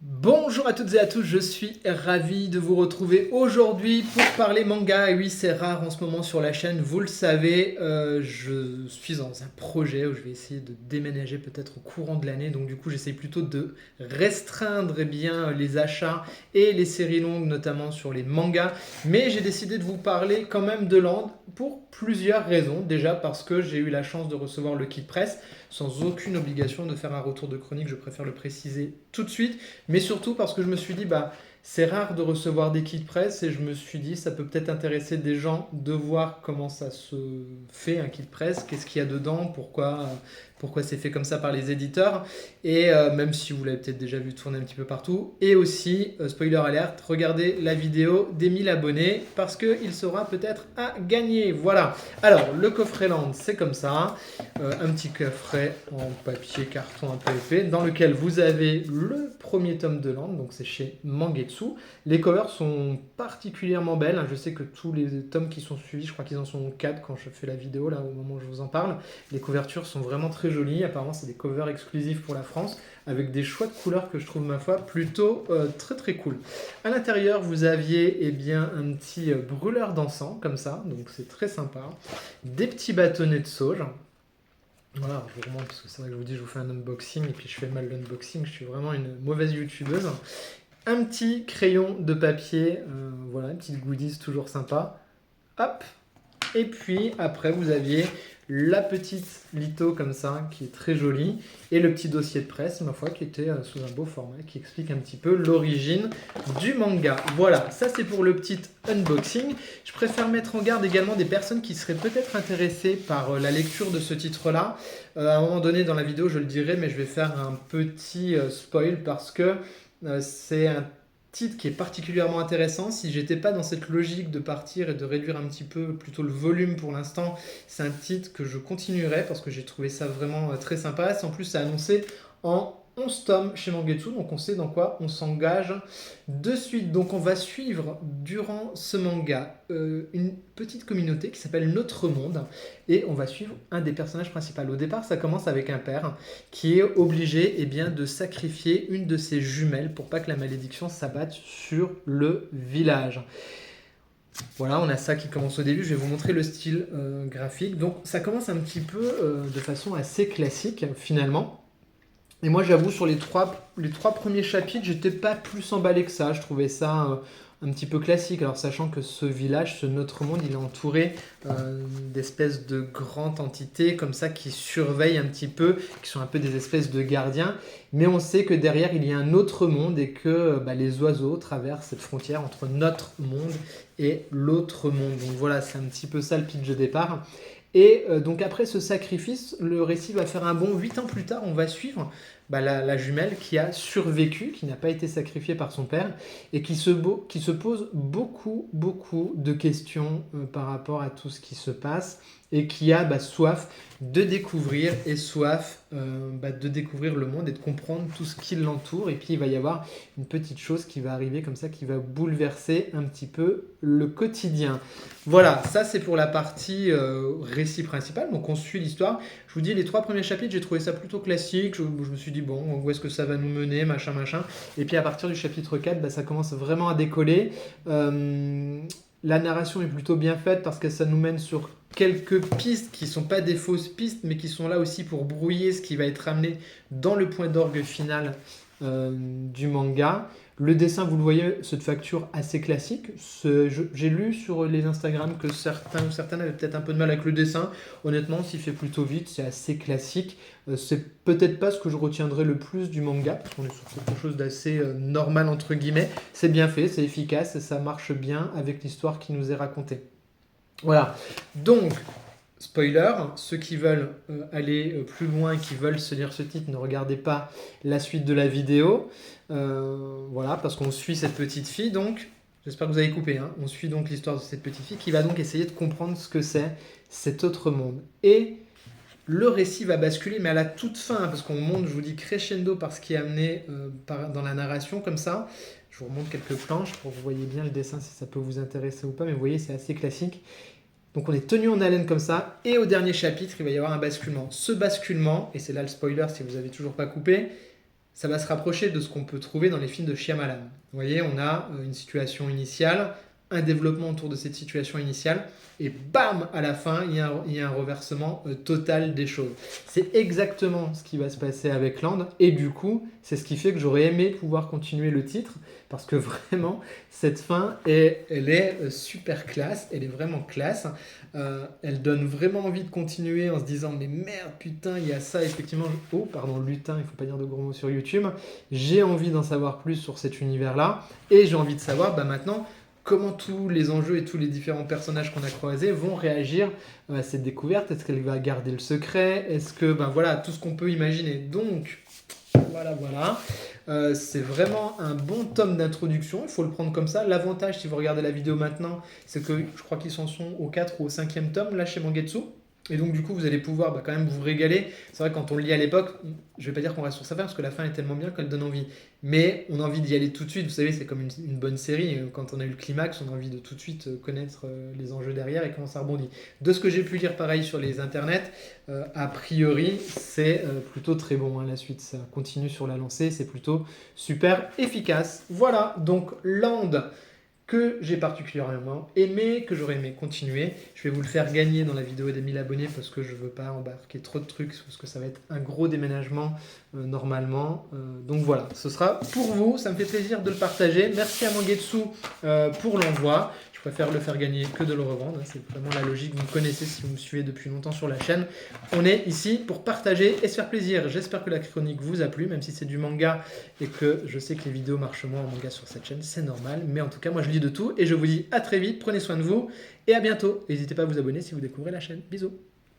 Bonjour à toutes et à tous, je suis ravi de vous retrouver aujourd'hui pour parler manga. Et oui, c'est rare en ce moment sur la chaîne, vous le savez, je suis dans un projet où je vais essayer de déménager peut-être au courant de l'année. Donc du coup, j'essaie plutôt de restreindre bien, les achats et les séries longues, notamment sur les mangas. Mais j'ai décidé de vous parler quand même de Land pour plusieurs raisons. Déjà parce que j'ai eu la chance de recevoir le kit presse sans aucune obligation de faire un retour de chronique, je préfère le préciser tout de suite. Mais surtout parce que je me suis dit, bah, c'est rare de recevoir des kits presse et je me suis dit, ça peut peut-être intéresser des gens de voir comment ça se fait un kit presse, qu'est-ce qu'il y a dedans, pourquoi c'est fait comme ça par les éditeurs. Et même si vous l'avez peut-être déjà vu tourner un petit peu partout. Et aussi, spoiler alert, regardez la vidéo des 1000 abonnés parce qu'il sera peut-être à gagner. Voilà. Alors, le coffret Land, c'est comme ça. Un petit coffret en papier carton un peu épais dans lequel vous avez le premier tome de Land, donc c'est chez Mangetsu. Les covers sont particulièrement belles, je sais que tous les tomes qui sont suivis, je crois qu'ils en sont 4 quand je fais la vidéo là au moment où je vous en parle. Les couvertures sont vraiment très jolies, apparemment c'est des covers exclusifs pour la France avec des choix de couleurs que je trouve ma foi plutôt très très cool. À l'intérieur vous aviez bien un petit brûleur d'encens comme ça, donc c'est très sympa. Des petits bâtonnets de sauge. Voilà, je vous remontre parce que c'est vrai que je vous dis, je vous fais un unboxing et puis je fais mal l'unboxing, je suis vraiment une mauvaise youtubeuse. Un petit crayon de papier, voilà, une petite goodies toujours sympa. Hop. Et puis après, vous aviez la petite litho comme ça, qui est très jolie, et le petit dossier de presse, ma foi, qui était sous un beau format, qui explique un petit peu l'origine du manga. Voilà, ça c'est pour le petit unboxing. Je préfère mettre en garde également des personnes qui seraient peut-être intéressées par la lecture de ce titre-là. À un moment donné dans la vidéo, je le dirai, mais je vais faire un petit spoil parce que c'est un titre qui est particulièrement intéressant. Si j'étais pas dans cette logique de partir et de réduire un petit peu plutôt le volume pour l'instant, c'est un titre que je continuerai parce que j'ai trouvé ça vraiment très sympa. En plus, c'est annoncé en 11 tomes chez Mangetsu, donc on sait dans quoi on s'engage de suite. Donc on va suivre durant ce manga une petite communauté qui s'appelle Notre Monde et on va suivre un des personnages principaux. Au départ, ça commence avec un père qui est obligé bien, de sacrifier une de ses jumelles pour pas que la malédiction s'abatte sur le village. Voilà, on a ça qui commence au début. Je vais vous montrer le style graphique. Donc ça commence un petit peu de façon assez classique finalement. Et moi, j'avoue, sur les trois premiers chapitres, j'étais pas plus emballé que ça. Je trouvais ça un petit peu classique. Alors, sachant que ce village, ce Notre Monde, il est entouré d'espèces de grandes entités comme ça qui surveillent un petit peu, qui sont un peu des espèces de gardiens. Mais on sait que derrière, il y a un autre monde et que les oiseaux traversent cette frontière entre notre monde et l'autre monde. Donc voilà, c'est un petit peu ça le pitch de départ. Et donc après ce sacrifice, le récit va faire un bond. 8 ans plus tard, on va suivre la jumelle qui a survécu, qui n'a pas été sacrifiée par son père, et qui se pose beaucoup de questions par rapport à tout ce qui se passe, et qui a soif de découvrir, et soif de découvrir le monde et de comprendre tout ce qui l'entoure. Et puis il va y avoir une petite chose qui va arriver comme ça, qui va bouleverser un petit peu le quotidien. Voilà, ça c'est pour la partie récit principal, donc on suit l'histoire. Je vous dis, les 3 premiers chapitres, j'ai trouvé ça plutôt classique, je me suis dit, bon, où est-ce que ça va nous mener, machin. Et puis à partir du chapitre 4, ça commence vraiment à décoller. La narration est plutôt bien faite parce que ça nous mène sur quelques pistes qui ne sont pas des fausses pistes, mais qui sont là aussi pour brouiller ce qui va être amené dans le point d'orgue final du manga. Le dessin, vous le voyez, c'est de facture assez classique. J'ai lu sur les Instagram que certains ou certaines avaient peut-être un peu de mal avec le dessin. Honnêtement, s'il fait plutôt vite, c'est assez classique. C'est peut-être pas ce que je retiendrai le plus du manga, parce qu'on est sur quelque chose d'assez normal, entre guillemets. C'est bien fait, c'est efficace, et ça marche bien avec l'histoire qui nous est racontée. Voilà. Donc, spoiler, ceux qui veulent aller plus loin, qui veulent se lire ce titre, ne regardez pas la suite de la vidéo. Voilà, parce qu'on suit cette petite fille, donc, j'espère que vous avez coupé, on suit donc l'histoire de cette petite fille qui va donc essayer de comprendre ce que c'est cet autre monde. Et le récit va basculer, mais à la toute fin, parce qu'on monte, je vous dis, crescendo par ce qui est amené dans la narration, comme ça. Je vous remonte quelques planches pour que vous voyez bien le dessin, si ça peut vous intéresser ou pas, mais vous voyez, c'est assez classique. Donc on est tenu en haleine comme ça, et au dernier chapitre, il va y avoir un basculement. Ce basculement, et c'est là le spoiler si vous n'avez toujours pas coupé, ça va se rapprocher de ce qu'on peut trouver dans les films de Shyamalan. Vous voyez, on a une situation initiale, un développement autour de cette situation initiale, et bam, à la fin, il y a un reversement total des choses. C'est exactement ce qui va se passer avec Land, et du coup, c'est ce qui fait que j'aurais aimé pouvoir continuer le titre, parce que vraiment, cette fin, elle est super classe, elle est vraiment classe. Elle donne vraiment envie de continuer en se disant mais merde, putain, il y a ça, effectivement. Oh, pardon, lutin, il faut pas dire de gros mots sur YouTube. J'ai envie d'en savoir plus sur cet univers-là, et j'ai envie de savoir maintenant comment tous les enjeux et tous les différents personnages qu'on a croisés vont réagir à cette découverte. Est-ce qu'elle va garder le secret? Est-ce que, voilà, tout ce qu'on peut imaginer. Donc, voilà. C'est vraiment un bon tome d'introduction, il faut le prendre comme ça. L'avantage, si vous regardez la vidéo maintenant, c'est que je crois qu'ils s'en sont au 4 ou au 5e tome, là, chez Mangetsu. Et donc, du coup, vous allez pouvoir quand même vous régaler. C'est vrai, quand on le lit à l'époque, je vais pas dire qu'on reste sur sa fin, parce que la fin est tellement bien qu'elle donne envie. Mais on a envie d'y aller tout de suite. Vous savez, c'est comme une bonne série. Quand on a eu le climax, on a envie de tout de suite connaître les enjeux derrière et comment ça rebondit. De ce que j'ai pu lire, pareil, sur les internets, a priori, c'est plutôt très bon, hein, la suite. Ça continue sur la lancée, c'est plutôt super efficace. Voilà, donc Land, que j'ai particulièrement aimé, que j'aurais aimé continuer. Je vais vous le faire gagner dans la vidéo des 1000 abonnés parce que je ne veux pas embarquer trop de trucs, parce que ça va être un gros déménagement normalement. Donc voilà, ce sera pour vous, ça me fait plaisir de le partager. Merci à Mangetsu pour l'envoi. Je préfère le faire gagner que de le revendre. C'est vraiment la logique, vous me connaissez si vous me suivez depuis longtemps sur la chaîne. On est ici pour partager et se faire plaisir. J'espère que la chronique vous a plu, même si c'est du manga et que je sais que les vidéos marchent moins en manga sur cette chaîne, c'est normal. Mais en tout cas, moi je lis de tout et je vous dis à très vite, prenez soin de vous et à bientôt. N'hésitez pas à vous abonner si vous découvrez la chaîne. Bisous.